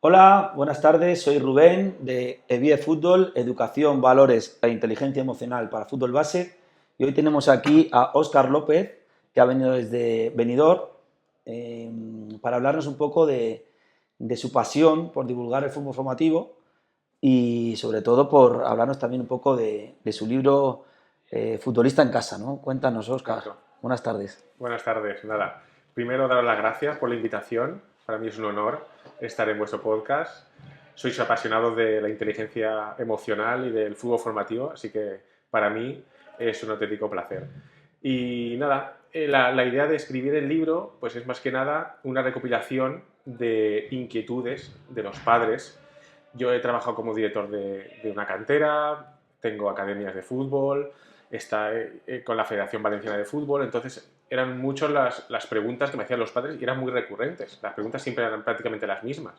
Hola, buenas tardes. Soy Rubén de EVIE Fútbol, Educación, Valores e Inteligencia Emocional para Fútbol Base. Y hoy tenemos aquí a Óscar López, que ha venido desde Benidorm, eh, para hablarnos un poco de su pasión por divulgar el fútbol formativo y sobre todo por hablarnos también un poco de su libro Futbolista en Casa, ¿no? Cuéntanos, Óscar. Exacto. Buenas tardes. Buenas tardes. Nada, primero daros las gracias por la invitación. Para mí es un honor estar en vuestro podcast. Sois apasionados de la inteligencia emocional y del fútbol formativo, así que para mí es un auténtico placer. Y nada, la idea de escribir el libro pues es más que nada una recopilación de inquietudes de los padres. Yo he trabajado como director de una cantera, tengo academias de fútbol, está con la Federación Valenciana de Fútbol, entonces eran muchas las preguntas que me hacían los padres y eran muy recurrentes. Las preguntas siempre eran prácticamente las mismas.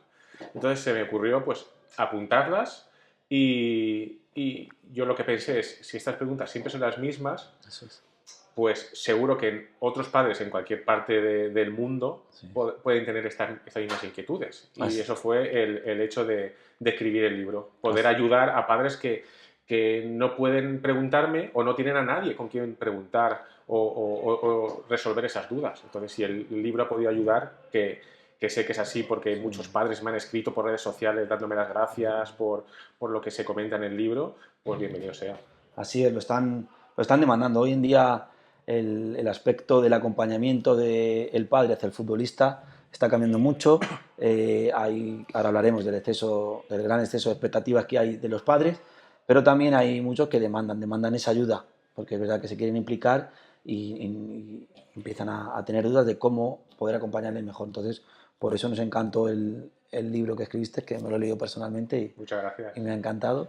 Entonces se me ocurrió pues apuntarlas y yo lo que pensé es, si estas preguntas siempre son las mismas, Eso es. pues seguro que otros padres en cualquier parte del mundo Sí. pueden tener estas mismas inquietudes. Y Así, eso fue el hecho de escribir el libro. Poder así. ayudar a padres que no pueden preguntarme o no tienen a nadie con quien preguntar o resolver esas dudas. Entonces, si el libro ha podido ayudar, que sé que es así porque muchos Sí. padres me han escrito por redes sociales dándome las gracias por lo que se comenta en el libro, pues bienvenido sea. Así es, lo están demandando. Hoy en día el aspecto del acompañamiento del padre hacia el futbolista está cambiando mucho. Ahora hablaremos del gran exceso de expectativas que hay de los padres, pero también hay muchos que demandan esa ayuda, porque es verdad que se quieren implicar y empiezan a tener dudas de cómo poder acompañarles mejor. Entonces, por eso nos encantó el libro que escribiste, que me lo he leído personalmente Muchas gracias. y me ha encantado.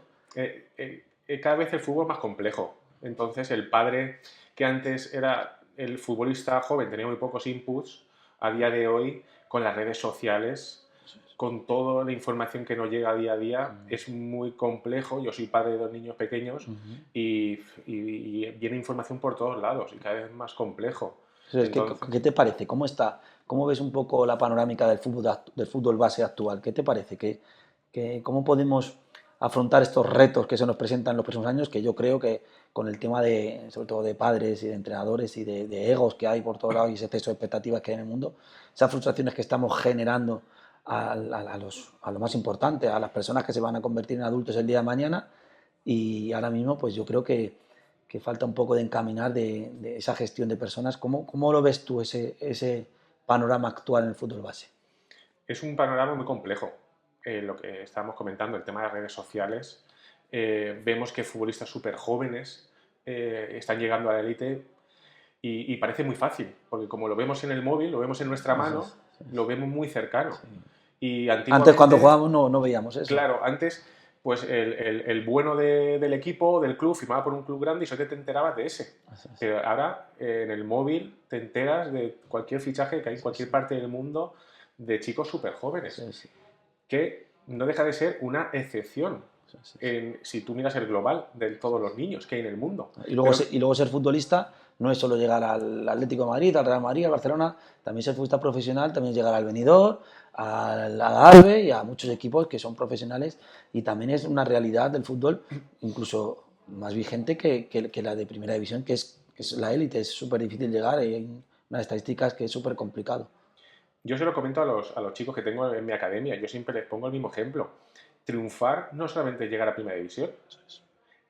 Cada vez el fútbol es más complejo. Entonces, el padre que antes era el futbolista joven, tenía muy pocos inputs, a día de hoy, con las redes sociales, con toda la información que nos llega día a día, es muy complejo. Yo soy padre de dos niños pequeños y viene información por todos lados y cada vez más complejo. Entonces, Entonces, ¿qué te parece? ¿Cómo está? ¿Cómo ves un poco la panorámica del fútbol base actual? ¿Qué te parece? ¿Cómo podemos afrontar estos retos que se nos presentan en los próximos años? Que yo creo que con el tema sobre todo de padres y de entrenadores y de egos que hay por todos lados y ese exceso de expectativas que hay en el mundo, esas frustraciones que estamos generando a lo más importante, a las personas que se van a convertir en adultos el día de mañana, y ahora mismo pues yo creo que falta un poco de encaminar de esa gestión de personas. ¿Cómo lo ves tú ese panorama actual en el fútbol base? es un panorama muy complejo. Lo que estábamos comentando, el tema de las redes sociales, vemos que futbolistas súper jóvenes están llegando a la élite y parece muy fácil, porque como lo vemos en el móvil, lo vemos en nuestra Eso mano, es, sí, lo vemos muy cercano. sí. Y Antes cuando antiguamente, jugábamos no veíamos eso. claro, antes pues el bueno del equipo, del club, firmaba por un club grande y solo te enterabas de ese. Eso es, Pero ahora en el móvil te enteras de cualquier fichaje que hay en sí, cualquier sí, parte del mundo de chicos súper jóvenes, sí, sí, que no deja de ser una excepción sí, sí, sí. si tú miras el global de todos los niños que hay en el mundo. Pero Y luego ser futbolista no es solo llegar al Atlético de Madrid, al Real Madrid, al Barcelona, también ser futbolista profesional, también es llegar al Benidorm, al Algarve y a muchos equipos que son profesionales, y también es una realidad del fútbol incluso más vigente que la de primera división, que es la élite. Es súper difícil llegar y hay unas estadísticas que es súper complicado. yo se lo comento a los chicos que tengo en mi academia, yo siempre les pongo el mismo ejemplo. Triunfar no solamente es llegar a primera división,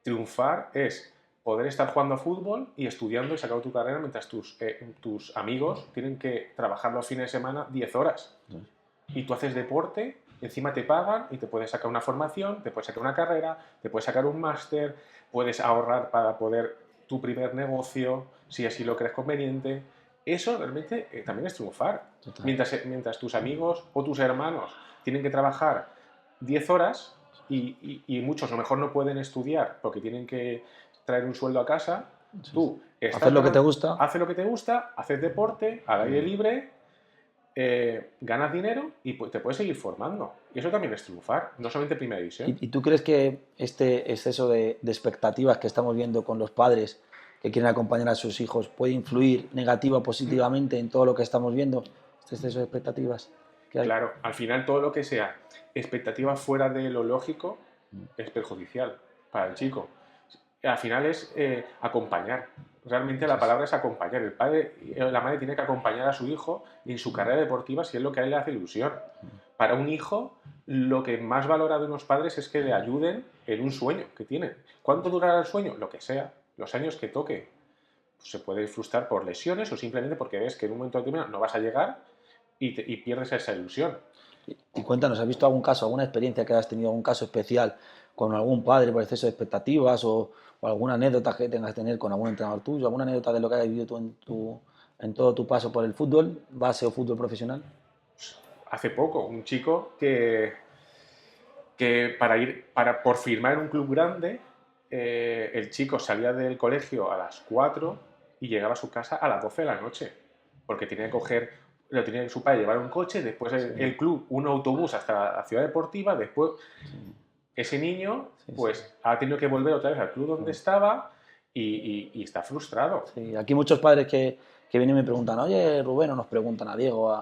triunfar es poder estar jugando a fútbol y estudiando y sacando tu carrera mientras tus amigos tienen que trabajar los fines de semana 10 horas. Y tú haces deporte, encima te pagan y te puedes sacar una formación, te puedes sacar una carrera, te puedes sacar un máster, puedes ahorrar para poder tu primer negocio, si así lo crees conveniente. Eso realmente también es triunfar. Total. Mientras tus amigos o tus hermanos tienen que trabajar 10 horas y muchos a lo mejor no pueden estudiar porque tienen que traer un sueldo a casa, Sí, sí. tú Hacer estás lo que te ganando, gusta. haces lo que te gusta, haces deporte al aire libre, ganas dinero y te puedes seguir formando. Y eso también es triunfar, no solamente primera división. ¿Y tú crees que este exceso de expectativas que estamos viendo con los padres que quieren acompañar a sus hijos puede influir negativa o positivamente en todo lo que estamos viendo? Este exceso de expectativas que hay. Claro, al final todo lo que sea expectativa fuera de lo lógico es perjudicial para el chico. Al final es acompañar. Realmente la palabra es acompañar. El padre o la madre tiene que acompañar a su hijo en su carrera deportiva si es lo que a él le hace ilusión. Para un hijo, lo que más valora de unos padres es que le ayuden en un sueño que tienen. ¿Cuánto durará el sueño? Lo que sea, los años que toque. Pues se puede frustrar por lesiones o simplemente porque ves que en un momento determinado no vas a llegar y pierdes esa ilusión. Y cuéntanos, ¿has visto algún caso, alguna experiencia que has tenido, algún caso especial con algún padre por exceso de expectativas o alguna anécdota que tengas que tener con algún entrenador tuyo, alguna anécdota de lo que has vivido tú en todo tu paso por el fútbol, base o fútbol profesional? Hace poco, un chico que por firmar en un club grande, el chico salía del colegio a las 4 y llegaba a su casa a las 12 de la noche, porque tenía que coger, lo tenía su padre llevar un coche, después el club un autobús hasta la ciudad deportiva, después ese niño pues ha tenido que volver otra vez al club donde estaba y está frustrado. Sí, aquí muchos padres que vienen y me preguntan, oye Rubén, o nos preguntan a Diego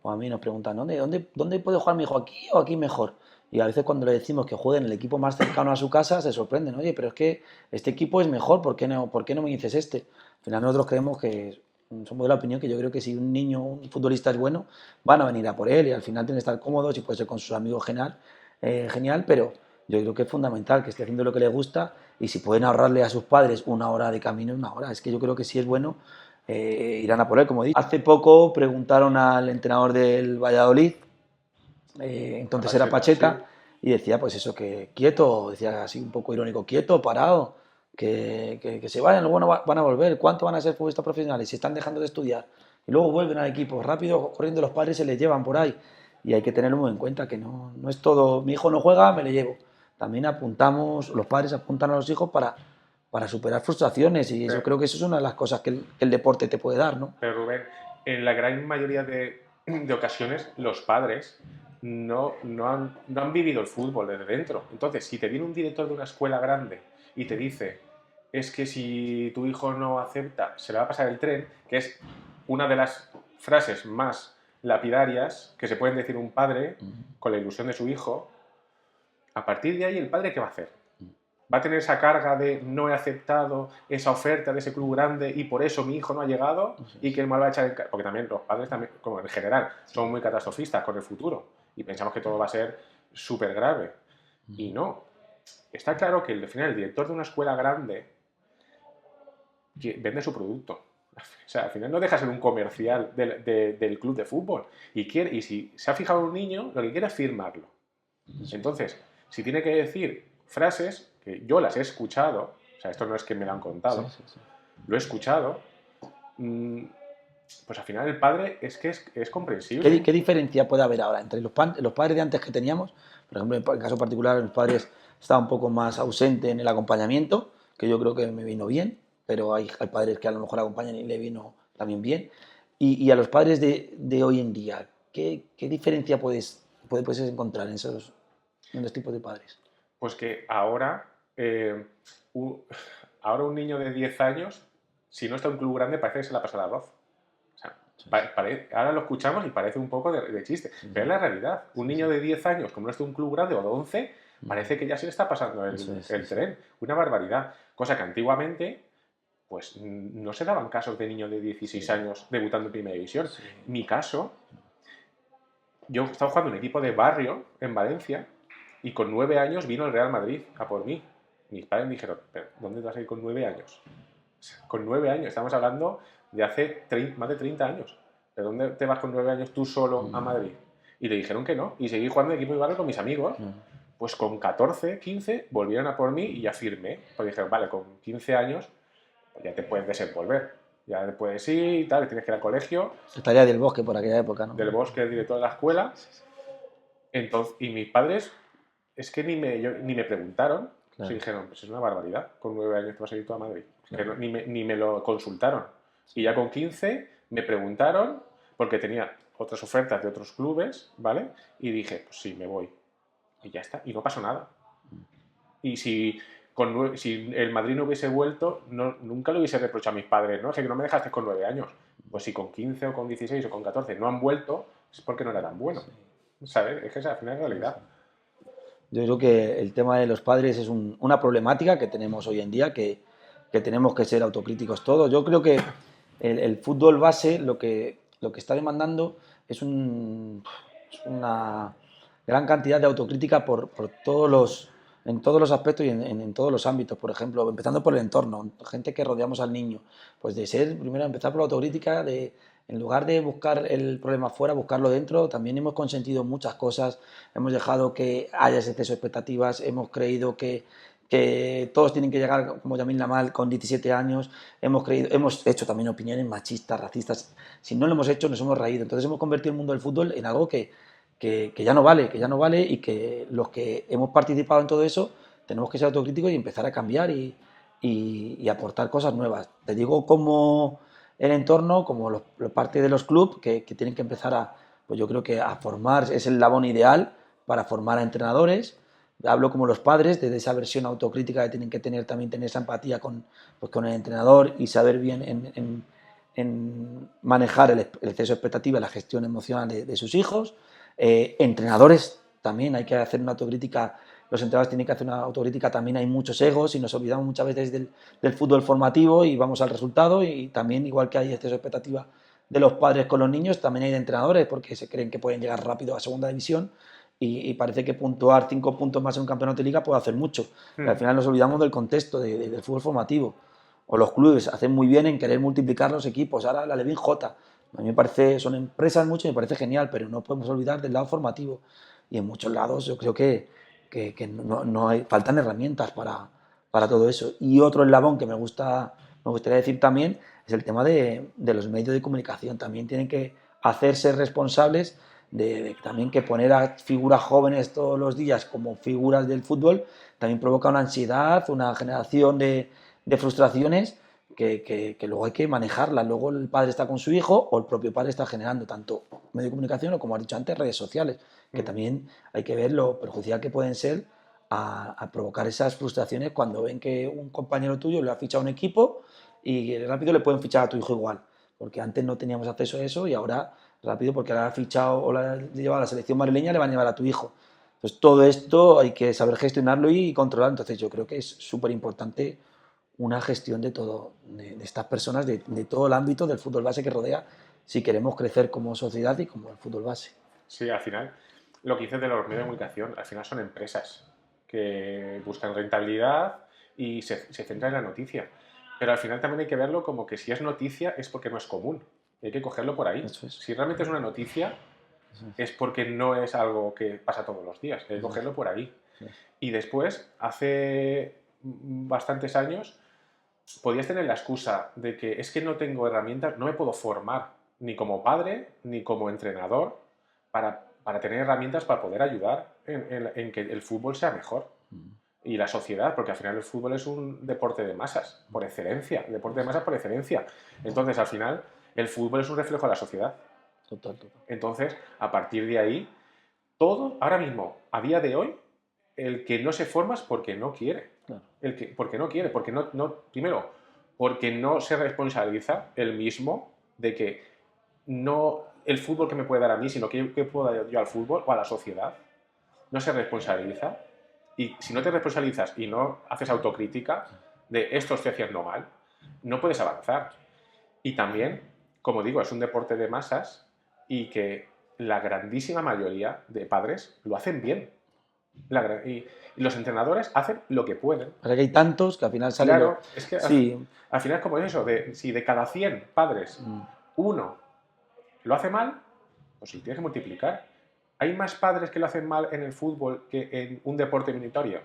o a mí, nos preguntan, ¿dónde puede jugar mi hijo, aquí o aquí mejor? Y a veces cuando le decimos que juegue en el equipo más cercano a su casa, se sorprenden, oye, pero es que este equipo es mejor, por qué no me dices este? Al final nosotros creemos que, somos de la opinión que yo creo que si un niño, un futbolista es bueno, van a venir a por él y al final tiene que estar cómodos y puede ser con sus amigos genial, pero yo creo que es fundamental que esté haciendo lo que le gusta y si pueden ahorrarle a sus padres una hora de camino, una hora. Es que yo creo que si es bueno, irán a por él, como he dicho. Hace poco preguntaron al entrenador del Valladolid, entonces era Pacheta, Sí. y decía pues eso, que quieto, decía así un poco irónico, quieto, parado, que se vayan, luego no van a volver, ¿cuánto van a ser futbolistas profesionales si están dejando de estudiar? Y luego vuelven al equipo, rápido, corriendo los padres se les llevan por ahí. Y hay que tenerlo muy en cuenta, que no es todo, mi hijo no juega, me le llevo. También apuntamos, los padres apuntan a los hijos para superar frustraciones y yo Pero, creo que eso es una de las cosas que el deporte te puede dar, ¿no? pero Rubén, en la gran mayoría de ocasiones los padres no han vivido el fútbol desde dentro. Entonces, si te viene un director de una escuela grande y te dice, es que si tu hijo no acepta, se le va a pasar el tren, que es una de las frases más lapidarias que se pueden decir un padre con la ilusión de su hijo, a partir de ahí el padre ¿qué va a hacer? Va a tener esa carga de no he aceptado esa oferta de ese club grande y por eso mi hijo no ha llegado y que me lo va a echar en cara. Porque también los padres, también, como en general, son muy catastrofistas con el futuro y pensamos que todo va a ser súper grave. Y no. Está claro que al final el director de una escuela grande vende su producto. O sea, al final no deja de ser un comercial del club de fútbol. Y si se ha fijado un niño, lo que quiere es firmarlo. Entonces, si tiene que decir frases que yo las he escuchado, o sea, esto no es que me lo han contado, lo he escuchado, pues al final el padre es que es comprensible. ¿Qué diferencia puede haber ahora entre los padres de antes que teníamos? Por ejemplo, en el caso particular, mis padres estaban un poco más ausentes en el acompañamiento, que yo creo que me vino bien, pero hay padres que a lo mejor acompañan y le vino también bien. Y a los padres de hoy en día, ¿qué diferencia puedes encontrar en los tipos de padres? Pues que u- ahora un niño de 10 años, si no está en un club grande, parece que se la pasa el arroz. O sea, ahora lo escuchamos y parece un poco de chiste, pero es la realidad. Un niño de 10 años, como no está en un club grande o de 11, parece que ya se le está pasando el tren. Una barbaridad. Cosa que antiguamente, pues no se daban casos de niños de 16 años debutando en primera división. Mi caso, yo estaba jugando en un equipo de barrio en Valencia y con 9 años vino el Real Madrid a por mí. Mis padres me dijeron, ¿pero dónde te vas a ir con 9 años? O sea, con 9 años, estamos hablando de hace más de 30 años. ¿De dónde te vas con 9 años tú solo a Madrid? Y le dijeron que no. Y seguí jugando en equipo de barrio con mis amigos. Pues con 14, 15 volvieron a por mí y ya firmé. Pues dijeron, vale, con 15 años pues ya te puedes desenvolver. Ya te puedes ir y tal, tienes que ir al colegio. Estaría del Bosque por aquella época, ¿no? Del Bosque, el director de la escuela. Entonces, y mis padres es que ni me preguntaron. Claro. Se dijeron, pues es una barbaridad, con 9 años te vas a ir tú a Madrid. Claro. Que ni me lo consultaron. Y ya con 15 me preguntaron, porque tenía otras ofertas de otros clubes, ¿vale? Y dije, pues sí, me voy. Y ya está, y no pasó nada. Y si el Madrid no hubiese vuelto, nunca le hubiese reprochado a mis padres, ¿no? Es que no me dejaste con 9 años. Pues si con 15 o con 16 o con 14 no han vuelto, es porque no era tan bueno. ¿Sabes? Es que esa al final es la realidad. Yo creo que el tema de los padres es una problemática que tenemos hoy en día, que tenemos que ser autocríticos todos. Yo creo que el fútbol base lo que está demandando es una gran cantidad de autocrítica por en todos los aspectos y en todos los ámbitos. Por ejemplo, empezando por el entorno, gente que rodeamos al niño. Pues de ser, primero, empezar por la autocrítica, en lugar de buscar el problema fuera, buscarlo dentro. También hemos consentido muchas cosas, hemos dejado que haya ese exceso de expectativas, hemos creído que todos tienen que llegar como Yamil Lamal con 17 años, hemos hecho también opiniones machistas, racistas. Si no lo hemos hecho, nos hemos reído. Entonces hemos convertido el mundo del fútbol en algo que ya no vale, y que los que hemos participado en todo eso tenemos que ser autocríticos y empezar a cambiar y aportar cosas nuevas. Te digo como el entorno, como parte de los clubes que tienen que empezar pues yo creo que a formar, es el labón ideal para formar a entrenadores. Hablo como los padres, de esa versión autocrítica que tienen que tener esa empatía pues con el entrenador y saber bien en manejar el exceso de expectativa y la gestión emocional de sus hijos. Entrenadores también hay que hacer una autocrítica, los entrenadores tienen que hacer una autocrítica, también hay muchos egos y nos olvidamos muchas veces del fútbol formativo y vamos al resultado, y también igual que hay exceso de expectativa de los padres con los niños, también hay de entrenadores porque se creen que pueden llegar rápido a segunda división y parece que puntuar 5 puntos más en un campeonato de liga puede hacer mucho. Pero al final nos olvidamos del contexto del fútbol formativo. O los clubes hacen muy bien en querer multiplicar los equipos. Ahora la Levin J. A mí me parece, son empresas mucho y me parece genial, pero no podemos olvidar del lado formativo. Y en muchos lados yo creo que no hay, faltan herramientas para todo eso. Y otro eslabón que me gustaría decir también es el tema de los medios de comunicación. También tienen que hacerse responsables de también que poner a figuras jóvenes todos los días como figuras del fútbol también provoca una ansiedad, una generación de frustraciones que luego hay que manejarlas. Luego el padre está con su hijo o el propio padre está generando tanto medio de comunicación o, como has dicho antes, redes sociales, que también hay que ver lo perjudicial que pueden ser a provocar esas frustraciones cuando ven que un compañero tuyo le ha fichado un equipo y rápido le pueden fichar a tu hijo igual, porque antes no teníamos acceso a eso y ahora rápido, porque ahora ha fichado o la ha llevado a la selección madrileña, le van a llevar a tu hijo. Entonces todo esto hay que saber gestionarlo y controlar. Entonces yo creo que es súper importante una gestión de todo, de estas personas, de todo el ámbito del fútbol base que rodea, si queremos crecer como sociedad y como el fútbol base. Sí, al final, lo que dices de los medios de comunicación, al final son empresas que buscan rentabilidad y se centran en la noticia. Pero al final también hay que verlo como que si es noticia es porque no es común. Hay que cogerlo por ahí. Eso es. Si realmente es una noticia, es porque no es algo que pasa todos los días. Hay que cogerlo por ahí. Y después, hace bastantes años, podías tener la excusa de que es que no tengo herramientas, no me puedo formar ni como padre ni como entrenador para tener herramientas para poder ayudar en que el fútbol sea mejor. Y la sociedad, porque al final el fútbol es un deporte de masas, por excelencia, deporte de masas por excelencia. Entonces, al final, el fútbol es un reflejo de la sociedad. Total. Entonces, a partir de ahí, todo, ahora mismo, a día de hoy, el que no se forma es porque no quiere. Claro. Porque no quiere, porque primero, porque no se responsabiliza él mismo de que no el fútbol que me puede dar a mí, sino que puedo dar yo al fútbol o a la sociedad. No se responsabiliza. Y si no te responsabilizas y no haces autocrítica de esto estoy haciendo mal, no puedes avanzar. Y también, como digo, es un deporte de masas y que la grandísima mayoría de padres lo hacen bien. Y los entrenadores hacen lo que pueden. Pero que hay tantos que al final salen... Claro, es que sí. al final es como eso, si de cada 100 padres uno lo hace mal, pues sí, tienes que multiplicar. ¿Hay más padres que lo hacen mal en el fútbol que en un deporte minoritario?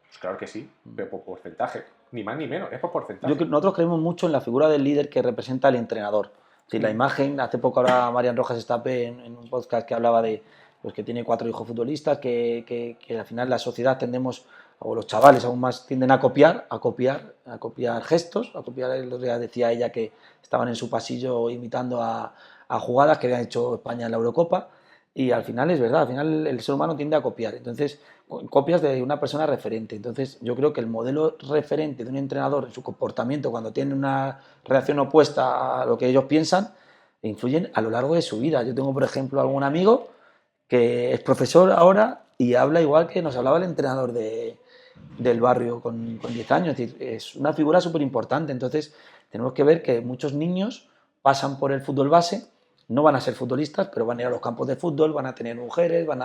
Pues claro que sí, pero por porcentaje. Ni más ni menos, es por porcentaje. Nosotros creemos mucho en la figura del líder que representa al entrenador. Si la imagen, hace poco ahora Marian Rojas Estape en un podcast que hablaba de pues que tiene 4 hijos futbolistas, que al final la sociedad tendemos, o los chavales aún más, tienden a copiar gestos, a copiar, el otro día decía ella que estaban en su pasillo imitando a jugadas que habían hecho España en la Eurocopa. Y al final es verdad, al final el ser humano tiende a copiar. Entonces, copias de una persona referente. Entonces, yo creo que el modelo referente de un entrenador en su comportamiento, cuando tiene una reacción opuesta a lo que ellos piensan, e influyen a lo largo de su vida. Yo tengo, por ejemplo, algún amigo que es profesor ahora y habla igual que nos hablaba el entrenador del barrio con 10 años. Es decir, es una figura súper importante. Entonces, tenemos que ver que muchos niños pasan por el fútbol base, no van a ser futbolistas, pero van a ir a los campos de fútbol, van a tener mujeres, van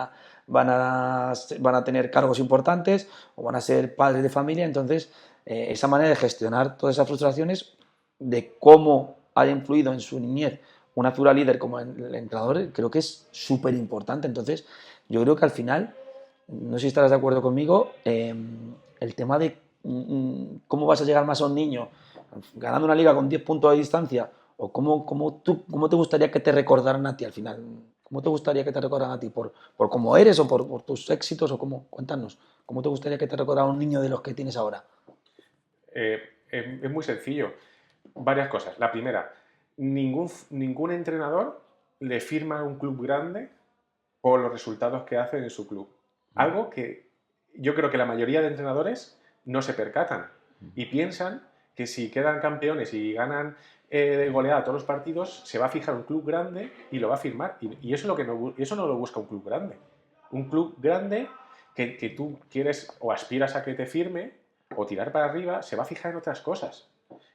a tener cargos importantes o van a ser padres de familia. Entonces, esa manera de gestionar todas esas frustraciones, de cómo ha influido en su niñez una figura líder como el entrenador, creo que es súper importante. Entonces, yo creo que al final, no sé si estarás de acuerdo conmigo, el tema de cómo vas a llegar más a un niño ganando una liga con 10 puntos de distancia, o cómo te gustaría que te recordaran a ti al final. ¿Cómo te gustaría que te recordaran a ti? ¿Por cómo eres o por tus éxitos? O cómo, cuéntanos, ¿cómo te gustaría que te recordara un niño de los que tienes ahora? Es muy sencillo. Varias cosas. La primera, ningún entrenador le firma a un club grande por los resultados que hace en su club. Algo que yo creo que la mayoría de entrenadores no se percatan y piensan que si quedan campeones y ganan de goleada todos los partidos, se va a fijar un club grande y lo va a firmar. Y eso, es lo que eso no lo busca un club grande. Un club grande que tú quieres o aspiras a que te firme o tirar para arriba, se va a fijar en otras cosas,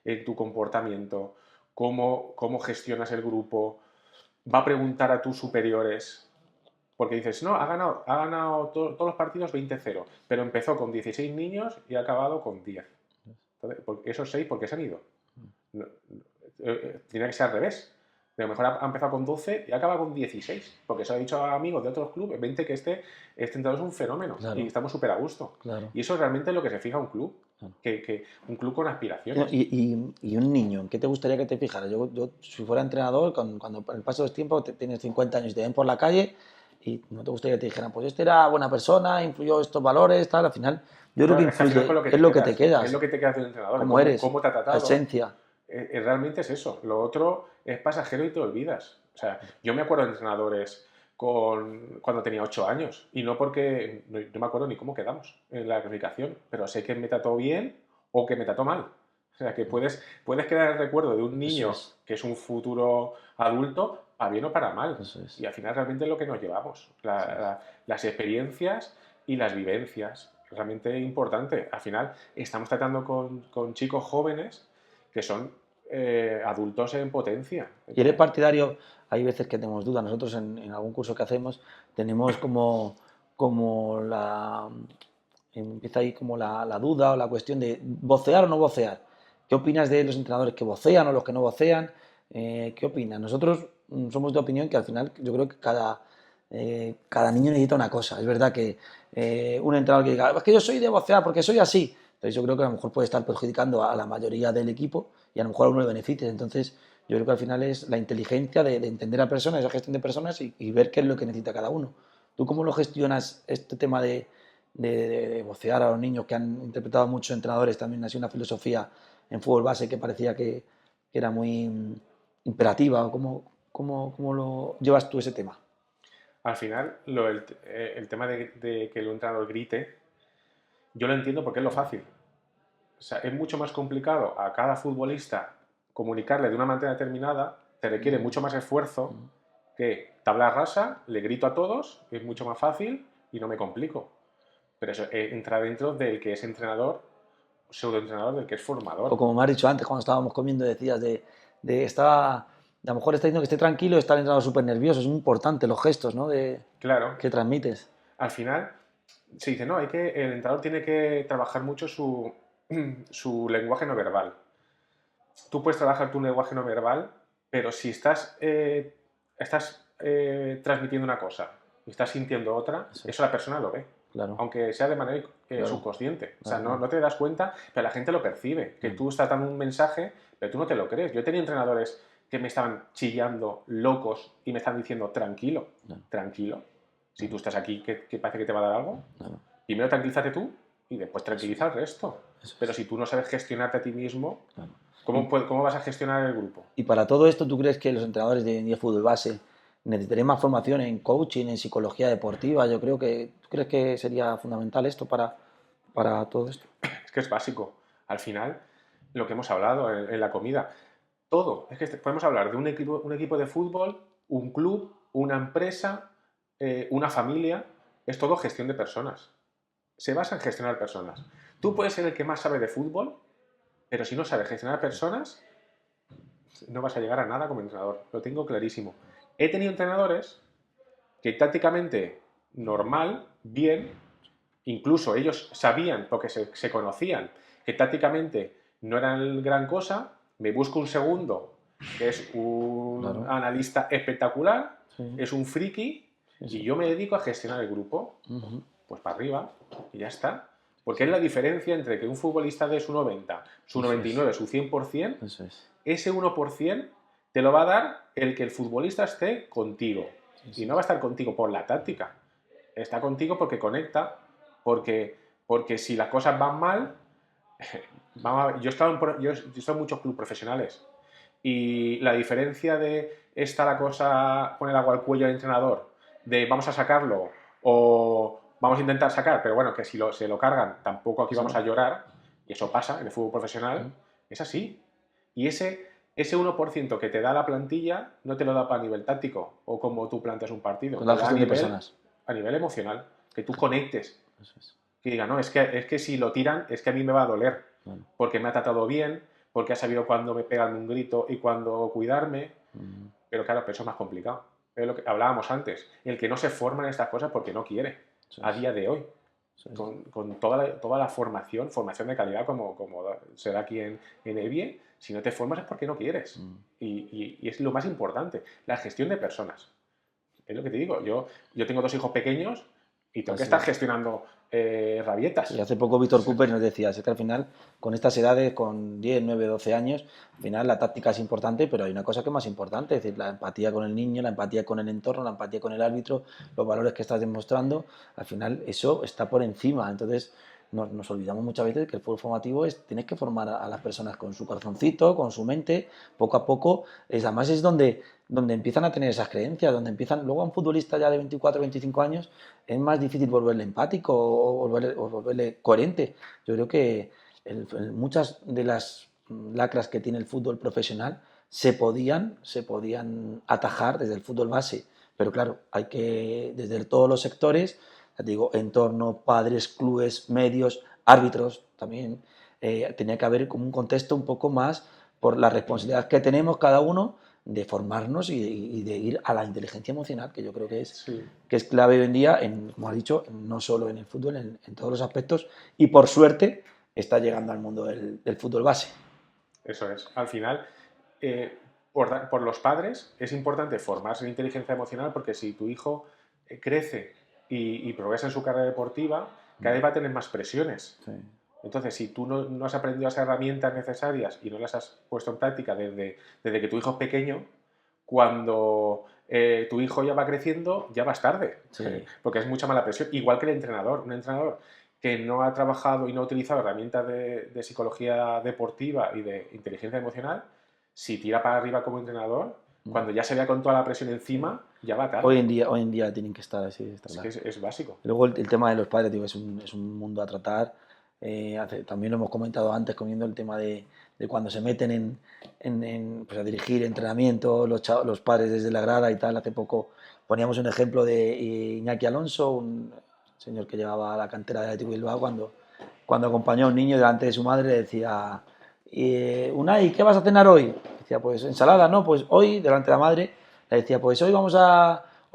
en tu comportamiento, cómo gestionas el grupo, va a preguntar a tus superiores, porque dices, no, todos los partidos 20-0, pero empezó con 16 niños y ha acabado con 10. Entonces, esos 6, ¿por qué se han ido? No, tiene que ser al revés. A lo mejor ha empezado con 12 y acaba con 16, porque se lo ha dicho a amigos de otros clubes, 20, que este entrenador es un fenómeno, Claro, y estamos súper a gusto. claro. Y eso es realmente lo que se fija un club, Claro. que un club con aspiraciones. Y un niño, ¿en qué te gustaría que te fijara? Yo si fuera entrenador, cuando el paso del tiempo tienes 50 años y te ven por la calle y no te gustaría que te dijeran, pues este era buena persona, influyó estos valores, tal. Al final, yo creo que Es que al final con influye, lo que es te lo que te quedas, es quedas, lo que te quedas del entrenador, cómo eres, cómo te ha la tratado. esencia. Realmente es eso. Lo otro es pasajero y te olvidas. O sea, yo me acuerdo de entrenadores cuando tenía 8 años y no porque, no me acuerdo ni cómo quedamos en la clasificación, pero sé que me trató bien o que me trató mal. O sea, que puedes quedar el recuerdo de un niño que es un futuro adulto para bien o para mal. Y al final realmente es lo que nos llevamos, las experiencias y las vivencias. Realmente importante. Al final estamos tratando con chicos jóvenes que son adultos en potencia. Y eres partidario, hay veces que tenemos dudas, nosotros en algún curso que hacemos tenemos como empieza ahí como la duda o la cuestión de vocear o no vocear. ¿Qué opinas de los entrenadores que vocean o los que no vocean? ¿Qué opinas? Nosotros somos de opinión que al final yo creo que cada niño necesita una cosa. Es verdad que un entrenador que diga, es que yo soy de vocear porque soy así. Entonces yo creo que a lo mejor puede estar perjudicando a la mayoría del equipo y a lo mejor a uno le beneficia. Entonces yo creo que al final es la inteligencia de entender a personas, esa gestión de personas y ver qué es lo que necesita cada uno. ¿Tú cómo lo gestionas este tema de vocear a los niños que han interpretado muchos entrenadores? También ha sido una filosofía en fútbol base que parecía que era muy imperativa. ¿Cómo lo llevas tú ese tema? Al final, el tema de que el entrenador grite, yo lo entiendo porque es lo fácil. O sea, es mucho más complicado a cada futbolista comunicarle de una manera determinada, te requiere mucho más esfuerzo que tabla rasa, le grito a todos, es mucho más fácil y no me complico. Pero eso entra dentro del que es entrenador, pseudoentrenador, del que es O formador. como me has dicho antes, cuando estábamos comiendo, decías a lo mejor está diciendo que esté tranquilo, está el entrenador súper nervioso. Es muy importante los gestos, ¿no? Claro, Que transmites. al final se dice, no, el entrenador tiene que trabajar mucho su lenguaje no verbal. Tú puedes trabajar tu lenguaje no verbal, pero si estás transmitiendo una cosa y estás sintiendo otra, eso la persona lo ve. Claro. Aunque sea de manera Claro. subconsciente. O sea, Claro. no te das cuenta, pero la gente lo percibe. Que tú estás dando un mensaje, pero tú no te lo crees. Yo tenía entrenadores que me estaban chillando, locos, y me están diciendo, tranquilo, tranquilo. Si tú estás aquí, que parece que te va a dar algo, primero tranquilízate tú y después tranquiliza al resto. Pero si tú no sabes gestionarte a ti mismo, ¿cómo vas a gestionar el grupo? Y para todo esto, ¿tú crees que los entrenadores de fútbol base necesitarían más formación en coaching, en psicología deportiva? Yo creo que, ¿tú crees que sería fundamental esto para todo esto? Es que es básico. Al final, lo que hemos hablado en la comida, Todo. Es que podemos hablar de un equipo de fútbol, un club, una empresa, una familia. Es todo gestión de personas. Se basa en gestionar personas. Tú puedes ser el que más sabe de fútbol, pero si no sabes gestionar personas, no vas a llegar a nada como entrenador. Lo tengo clarísimo. He tenido entrenadores que tácticamente normal, bien, incluso ellos sabían, porque se conocían, que tácticamente no eran gran cosa, me busco un segundo, que es un Claro. analista espectacular, Sí. es un friki, Sí, sí. y yo me dedico a gestionar el grupo, pues para arriba, y ya está. Porque es la diferencia entre que un futbolista de su 90, su 99, su 100%, Eso es. ese 1% te lo va a dar el que el futbolista esté contigo. Y no va a estar contigo por la táctica. Está contigo porque conecta, porque si las cosas van mal, yo he estado en muchos clubes profesionales y la diferencia de esta la cosa, poner agua al cuello al entrenador, de vamos a sacarlo o vamos a intentar sacar, pero bueno, que si se lo cargan, tampoco aquí vamos a llorar, y eso pasa en el fútbol profesional, es así. Y ese 1% que te da la plantilla no te lo da para nivel táctico o como tú planteas un partido, Con te la da gestión de personas. a nivel emocional, que tú conectes, Eso es. que diga, no, es que si lo tiran, es que a mí me va a doler, Bueno. porque me ha tratado bien, porque ha sabido cuándo me pegan un grito y cuándo cuidarme, pero claro, pero eso es más complicado. Es lo que hablábamos antes, el que no se forma en estas cosas porque no quiere, a día de hoy. Con toda la formación de calidad como se da aquí en EVIE, si no te formas es porque no quieres. Y es lo más importante, la gestión de personas. Es lo que te digo, yo tengo 2 hijos pequeños y tengo que estar gestionando rabietas. Y hace poco Víctor Cooper nos decía, es que al final, con estas edades, con 10, 9, 12 años, al final la táctica es importante, pero hay una cosa que es más importante, es decir, la empatía con el niño, la empatía con el entorno, la empatía con el árbitro, los valores que estás demostrando, al final eso está por encima. Entonces, nos olvidamos muchas veces que el fútbol formativo tienes que formar a las personas con su corazoncito, con su mente, poco a poco. Además es donde empiezan a tener esas creencias, donde empiezan, luego a un futbolista ya de 24, 25 años es más difícil volverle empático o volverle coherente. Yo creo que muchas de las lacras que tiene el fútbol profesional se podían atajar desde el fútbol base, pero claro, hay que, desde todos los sectores, ya te digo, entorno, padres, clubes, medios, árbitros, también tenía que haber como un contexto un poco más por la responsabilidad que tenemos cada uno de formarnos y de ir a la inteligencia emocional, que yo creo que es clave hoy en día, como has dicho, no solo en el fútbol, en todos los aspectos, y por suerte está llegando al mundo del fútbol base. Eso es. Al final, por los padres es importante formarse en inteligencia emocional, porque si tu hijo crece y progresa en su carrera deportiva, cada vez va a tener más presiones. Sí. Entonces, si tú no has aprendido esas herramientas necesarias y no las has puesto en práctica desde que tu hijo es pequeño, cuando tu hijo ya va creciendo, ya vas tarde, Sí. porque es mucha mala presión. Igual que el entrenador. Un entrenador que no ha trabajado y no ha utilizado herramientas de psicología deportiva y de inteligencia emocional, si tira para arriba como entrenador, cuando ya se vea con toda la presión encima, ya va tarde. Hoy en día tienen que estar así. Es que es básico. Luego el tema de los padres, digo, es un mundo a tratar. También lo hemos comentado antes, comiendo el tema de cuando se meten pues a dirigir entrenamientos, los padres desde la grada y tal. Hace poco poníamos un ejemplo de Iñaki Alonso, un señor que llevaba a la cantera de Athletic Bilbao, cuando acompañó a un niño delante de su madre, le decía, Unai, ¿qué vas a cenar hoy? Decía, pues ensalada, ¿no? Pues hoy, delante de la madre, le decía, pues hoy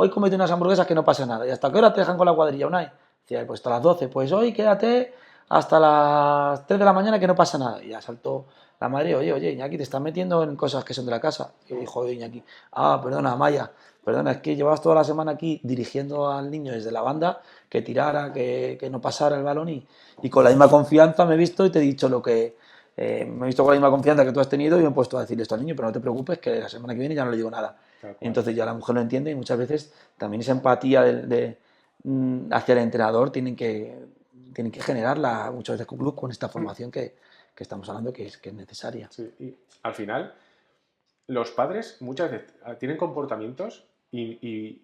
cómete unas hamburguesas que no pasa nada. ¿Y hasta qué hora te dejan con la cuadrilla, Unai? Decía, pues hasta las 12. Pues hoy quédate hasta las 3 de la mañana que no pasa nada. Y ya saltó la madre, oye, Iñaki, te estás metiendo en cosas que son de la casa. Y dijo Iñaki, perdona, Maya, perdona, es que llevas toda la semana aquí dirigiendo al niño desde la banda, que tirara, que no pasara el balón y con la misma confianza me he visto y te he dicho lo que... me he visto con la misma confianza que tú has tenido y me he puesto a decirle esto al niño, pero no te preocupes que la semana que viene ya no le digo nada. Entonces ya la mujer lo entiende y muchas veces también esa empatía hacia el entrenador tienen que generarla muchas veces con esta formación que estamos hablando que es necesaria. Sí, y al final, los padres muchas veces tienen comportamientos y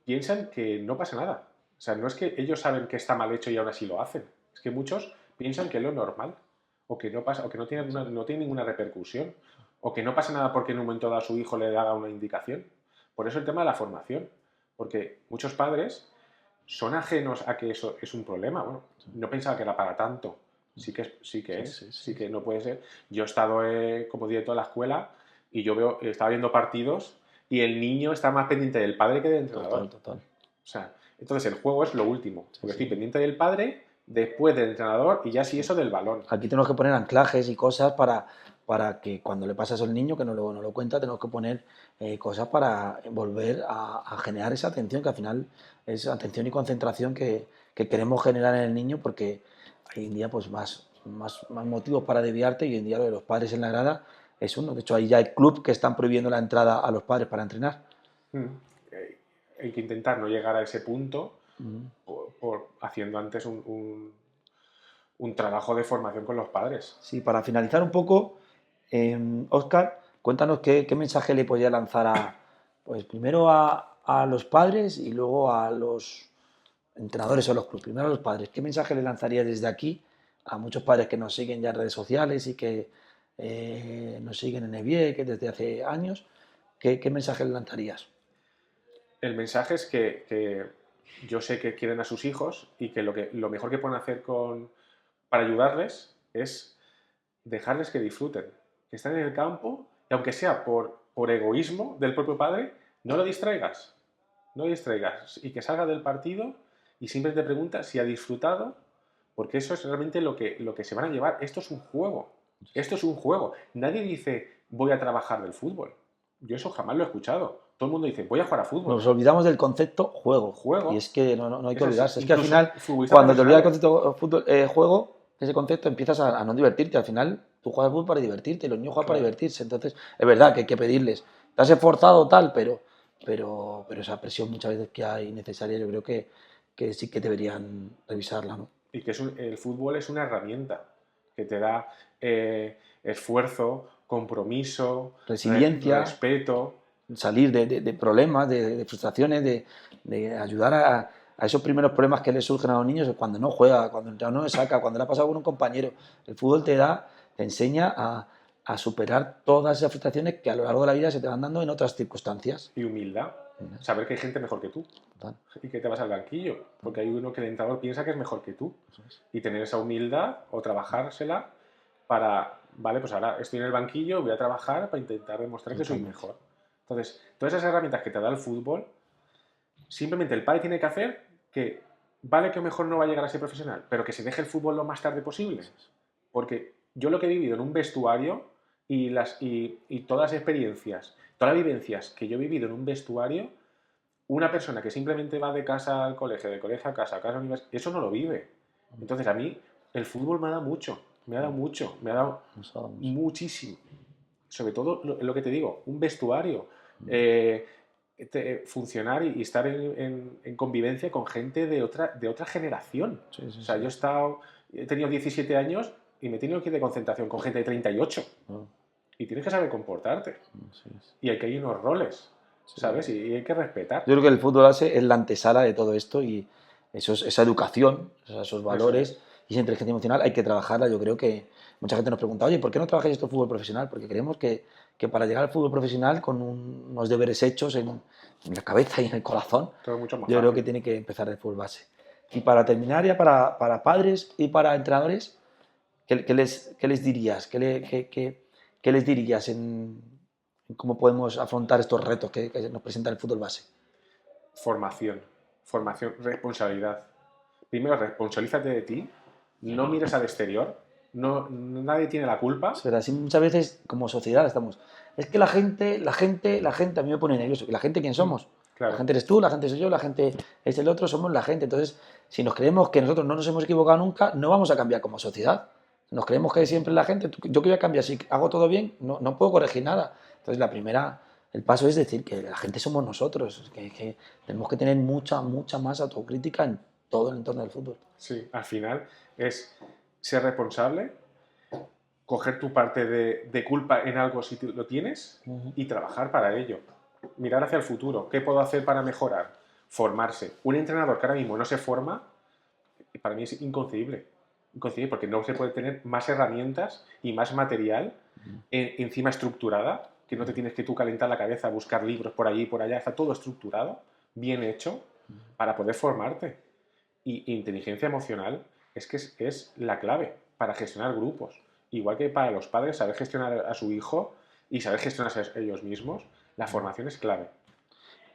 piensan que no pasa nada. O sea, no es que ellos saben que está mal hecho y aún así lo hacen. Es que muchos piensan que es lo normal o que no pasa o que no tiene ninguna repercusión. o que no pasa nada porque en un momento dado a su hijo le haga una indicación. Por eso el tema de la formación, porque muchos padres son ajenos a que eso es un problema. Bueno, no pensaba que era para tanto. Sí que no puede ser. Yo he estado como director de la escuela y estaba viendo partidos y el niño está más pendiente del padre que del entrenador. Total. O sea, entonces el juego es lo último, porque estoy pendiente del padre, después del entrenador y ya sí eso del balón. Aquí tenemos que poner anclajes y cosas para que cuando le pasa eso al niño, que no lo cuenta, tenemos que poner cosas para volver a generar esa atención, que al final es atención y concentración que queremos generar en el niño, porque hoy en día pues más motivos para desviarte, y hoy en día lo de los padres en la grada es uno. De hecho, ahí ya hay clubes que están prohibiendo la entrada a los padres para entrenar. Hay que intentar no llegar a ese punto por haciendo antes un trabajo de formación con los padres. Sí, para finalizar un poco, Óscar, cuéntanos qué mensaje le podía lanzar pues primero a los padres y luego a los entrenadores o los clubes. Primero a los padres. ¿Qué mensaje le lanzaría desde aquí a muchos padres que nos siguen ya en redes sociales y que nos siguen en EVIE, que desde hace años? ¿Qué mensaje le lanzarías? El mensaje es que yo sé que quieren a sus hijos y que lo mejor que pueden hacer para ayudarles es dejarles que disfruten, que estén en el campo y aunque sea por egoísmo del propio padre, no lo distraigas, no lo distraigas y que salga del partido y siempre te pregunta si ha disfrutado, porque eso es realmente lo que se van a llevar. Esto es un juego, esto es un juego. Nadie dice voy a trabajar del fútbol. Yo eso jamás lo he escuchado. Todo el mundo dice voy a jugar a fútbol. Nos olvidamos del concepto juego. Juego. Y es que no hay que Eso olvidarse. es, Es que al final, futbolistas cuando te olvidas del profesionales. concepto juego, ese concepto, empiezas a no divertirte. Al final, tú juegas fútbol para divertirte y los niños juegan para Claro. divertirse. Entonces, es verdad que hay que pedirles. Te has esforzado tal, pero esa presión muchas veces que hay necesaria, yo creo que sí que deberían revisarla, ¿no? Y que el fútbol es una herramienta que te da esfuerzo, compromiso, Resiliencia, respeto. salir de problemas, de frustraciones, de ayudar a esos primeros problemas que les surgen a los niños cuando no juega, cuando no le saca, cuando le ha pasado con un compañero. El fútbol te enseña a superar todas esas frustraciones que a lo largo de la vida se te van dando en otras circunstancias. Y humildad. Saber que hay gente mejor que tú. Total. Y que te vas al banquillo. Porque hay uno que el entrenador piensa que es mejor que tú. Y tener esa humildad o trabajársela para, vale, pues ahora estoy en el banquillo, voy a trabajar para intentar demostrar que soy mejor. Entonces, todas esas herramientas que te da el fútbol, simplemente el padre tiene que hacer que, vale que mejor no va a llegar a ser profesional, pero que se deje el fútbol lo más tarde posible. Porque yo lo que he vivido en un vestuario y todas las experiencias, todas las vivencias que yo he vivido en un vestuario, una persona que simplemente va de casa al colegio, de colegio a casa a universidad, eso no lo vive. Entonces a mí el fútbol me ha dado mucho, me ha dado muchísimo. Sobre todo lo que te digo, un vestuario, funcionar y estar en convivencia con gente de otra generación. O sea, yo he tenido 17 años y me he tenido que ir de concentración con gente de 38. Y tienes que saber comportarte. Y hay que ir unos roles, ¿sabes? Y hay que respetar. Yo creo que el fútbol base es la antesala de todo esto, y esa educación, esos valores y esa inteligencia emocional hay que trabajarla. Yo creo que mucha gente nos pregunta, oye, ¿por qué no trabajáis esto en fútbol profesional? Porque creemos que para llegar al fútbol profesional con unos deberes hechos en la cabeza y en el corazón, Todo mucho más yo creo fácil. que tiene que empezar el fútbol base. Y para terminar, ya para padres y para entrenadores, ¿qué les dirías? ¿Qué les dirías en cómo podemos afrontar estos retos que nos presenta el fútbol base? Formación, responsabilidad. Primero, responsabilízate de ti, no mires al exterior, nadie tiene la culpa. Pero así muchas veces como sociedad estamos. Es que la gente, a mí me pone nervioso. ¿Y la gente quién somos? Claro. La gente eres tú, la gente soy yo, la gente es el otro, somos la gente. Entonces, si nos creemos que nosotros no nos hemos equivocado nunca, no vamos a cambiar como sociedad. Nos creemos que siempre la gente, yo que voy a cambiar, si hago todo bien, no puedo corregir nada. Entonces, el paso es decir que la gente somos nosotros, que tenemos que tener mucha más autocrítica en todo el entorno del fútbol. Sí, al final es ser responsable, coger tu parte de culpa en algo si lo tienes y trabajar para ello. Mirar hacia el futuro. ¿Qué puedo hacer para mejorar? Formarse. Un entrenador que ahora mismo no se forma, para mí es inconcebible. coincidir, porque no se puede tener más herramientas y más material encima estructurada, que no te tienes que tú calentar la cabeza, buscar libros por allí y por allá, está todo estructurado, bien hecho, para poder formarte. Y inteligencia emocional es la clave para gestionar grupos. Igual que para los padres, saber gestionar a su hijo y saber gestionarse a ellos mismos, la formación es clave.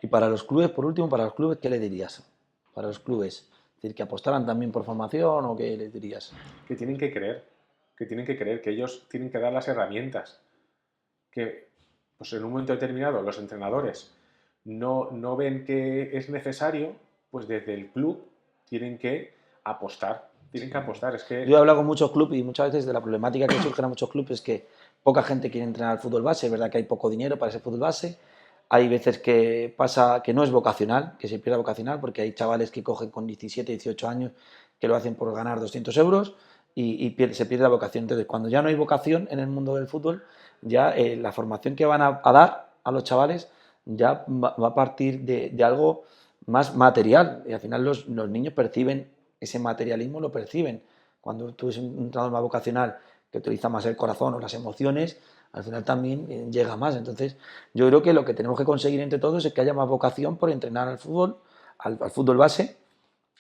Y para los clubes, por último, para los clubes, ¿qué le dirías? Para los clubes, es decir, que apostaran también por formación o qué les dirías. Que tienen que creer, que ellos tienen que dar las herramientas, que pues en un momento determinado los entrenadores no ven que es necesario, pues desde el club tienen que apostar, Es Yo que, he hablado con muchos clubes y muchas veces de la problemática que surge en muchos clubes es que poca gente quiere entrenar al fútbol base, es verdad que hay poco dinero para ese fútbol base, hay veces que pasa que no es vocacional, que se pierde vocacional, porque hay chavales que cogen con 17, 18 años que lo hacen por ganar 200 euros y se pierde la vocación. Entonces, cuando ya no hay vocación en el mundo del fútbol, ya la formación que van a dar a los chavales ya va a partir de algo más material y al final los niños perciben ese materialismo, lo perciben. Cuando tú eres un entrenador más vocacional que utiliza más el corazón o las emociones, al final también llega más. Entonces, yo creo que lo que tenemos que conseguir entre todos es que haya más vocación por entrenar al fútbol, al fútbol base,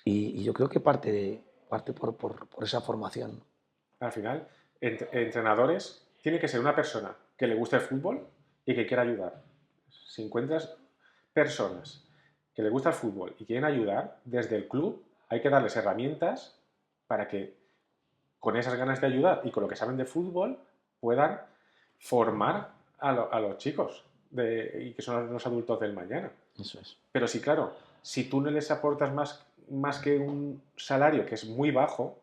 y yo creo que parte por esa formación. al final, entrenadores tiene que ser una persona que le guste el fútbol y que quiera ayudar. Si encuentras personas que le gusta el fútbol y quieren ayudar, desde el club hay que darles herramientas para que con esas ganas de ayudar y con lo que saben de fútbol puedan formar a los chicos y que son los adultos del mañana. Eso es. Pero sí, claro, si tú no les aportas más que un salario que es muy bajo,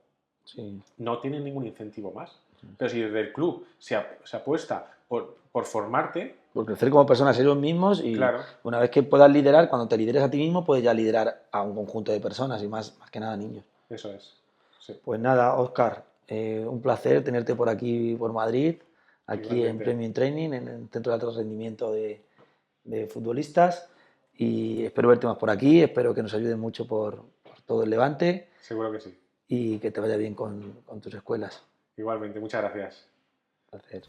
Sí. no tienen ningún incentivo más. Pero si desde el club se apuesta por formarte, Por crecer como personas ellos mismos y claro, una vez que puedas liderar, cuando te lideres a ti mismo, puedes ya liderar a un conjunto de personas y más que nada niños. eso es. Sí, Pues nada, Óscar, un placer tenerte por aquí, por Madrid, aquí en igualmente. Premium Training, en el Centro de Alto Rendimiento de Futbolistas. Y espero verte más por aquí, espero que nos ayudes mucho por todo el Levante Seguro que sí. y que te vaya bien con tus escuelas. Igualmente, muchas gracias. Placer.